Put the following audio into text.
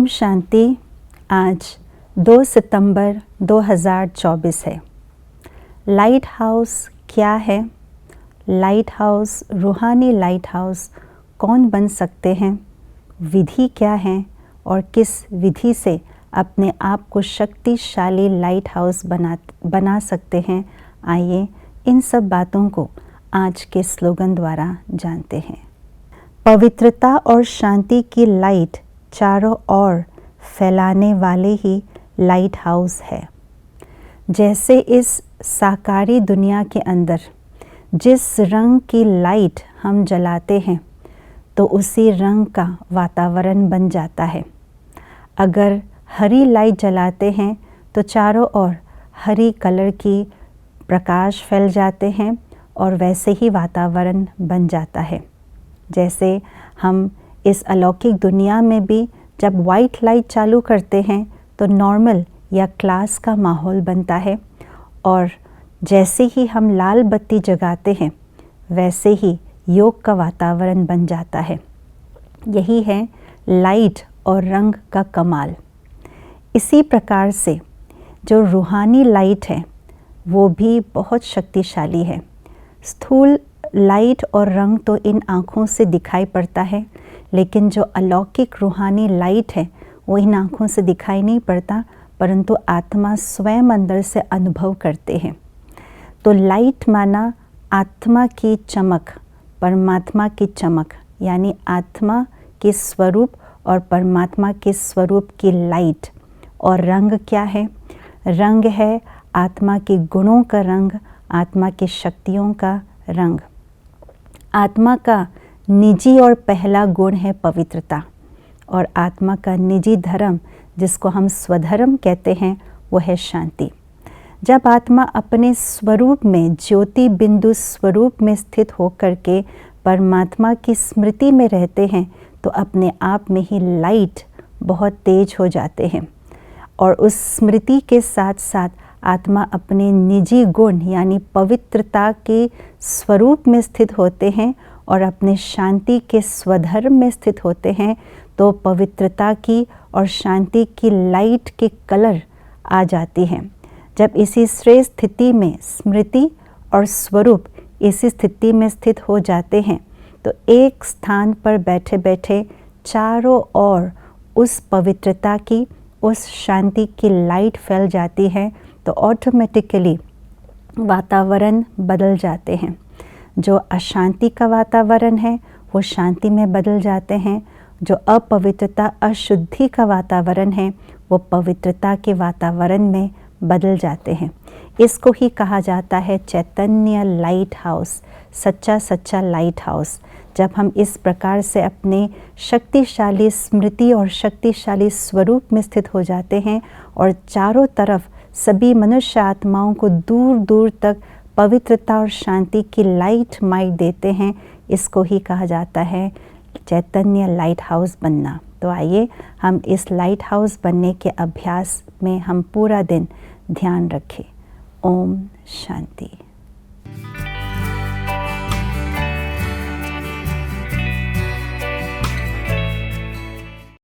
ओम शांति। आज 2 सितंबर 2024 है। Light house क्या है? लाइट हाउस, रूहानी लाइट हाउस कौन बन सकते हैं? विधि क्या है और किस विधि से अपने आप को शक्तिशाली लाइट हाउस बना सकते हैं? आइए इन सब बातों को आज के स्लोगन द्वारा जानते हैं। पवित्रता और शांति की लाइट चारों ओर फैलाने वाले ही लाइट हाउस है। जैसे इस साकारी दुनिया के अंदर जिस रंग की लाइट हम जलाते हैं तो उसी रंग का वातावरण बन जाता है। अगर हरी लाइट जलाते हैं तो चारों ओर हरी कलर की प्रकाश फैल जाते हैं और वैसे ही वातावरण बन जाता है। जैसे हम इस अलौकिक दुनिया में भी जब वाइट लाइट चालू करते हैं तो नॉर्मल या क्लास का माहौल बनता है, और जैसे ही हम लाल बत्ती जगाते हैं वैसे ही योग का वातावरण बन जाता है। यही है लाइट और रंग का कमाल। इसी प्रकार से जो रूहानी लाइट है वो भी बहुत शक्तिशाली है। स्थूल लाइट और रंग तो इन आँखों से दिखाई पड़ता है, लेकिन जो अलौकिक रूहानी लाइट है वो इन आँखों से दिखाई नहीं पड़ता, परंतु आत्मा स्वयं अंदर से अनुभव करते हैं। तो लाइट माना आत्मा की चमक, परमात्मा की चमक, यानी आत्मा के स्वरूप और परमात्मा के स्वरूप की लाइट। और रंग क्या है? रंग है आत्मा के गुणों का रंग, आत्मा की शक्तियों का रंग। आत्मा का निजी और पहला गुण है पवित्रता, और आत्मा का निजी धर्म जिसको हम स्वधर्म कहते हैं वो है शांति। जब आत्मा अपने स्वरूप में, ज्योति बिंदु स्वरूप में स्थित होकर के परमात्मा की स्मृति में रहते हैं तो अपने आप में ही लाइट बहुत तेज हो जाते हैं, और उस स्मृति के साथ साथ आत्मा अपने निजी गुण यानी पवित्रता के स्वरूप में स्थित होते हैं और अपने शांति के स्वधर्म में स्थित होते हैं। तो पवित्रता की और शांति की लाइट के कलर आ जाती हैं। जब इसी श्रेष्ठ स्थिति में स्मृति और स्वरूप इसी स्थिति में स्थित हो जाते हैं तो एक स्थान पर बैठे बैठे चारों ओर उस पवित्रता की, उस शांति की लाइट फैल जाती है, तो ऑटोमेटिकली वातावरण बदल जाते हैं। जो अशांति का वातावरण है वो शांति में बदल जाते हैं। जो अपवित्रता, अशुद्धि का वातावरण है वो पवित्रता के वातावरण में बदल जाते हैं। इसको ही कहा जाता है चैतन्य लाइट हाउस, सच्चा लाइट हाउस। जब हम इस प्रकार से अपने शक्तिशाली स्मृति और शक्तिशाली स्वरूप में स्थित हो जाते हैं और चारों तरफ सभी मनुष्य आत्माओं को दूर दूर तक पवित्रता और शांति की लाइट माइट देते हैं, इसको ही कहा जाता है चैतन्य लाइट हाउस बनना। तो आइए हम इस लाइट हाउस बनने के अभ्यास में हम पूरा दिन ध्यान रखें। ओम शांति।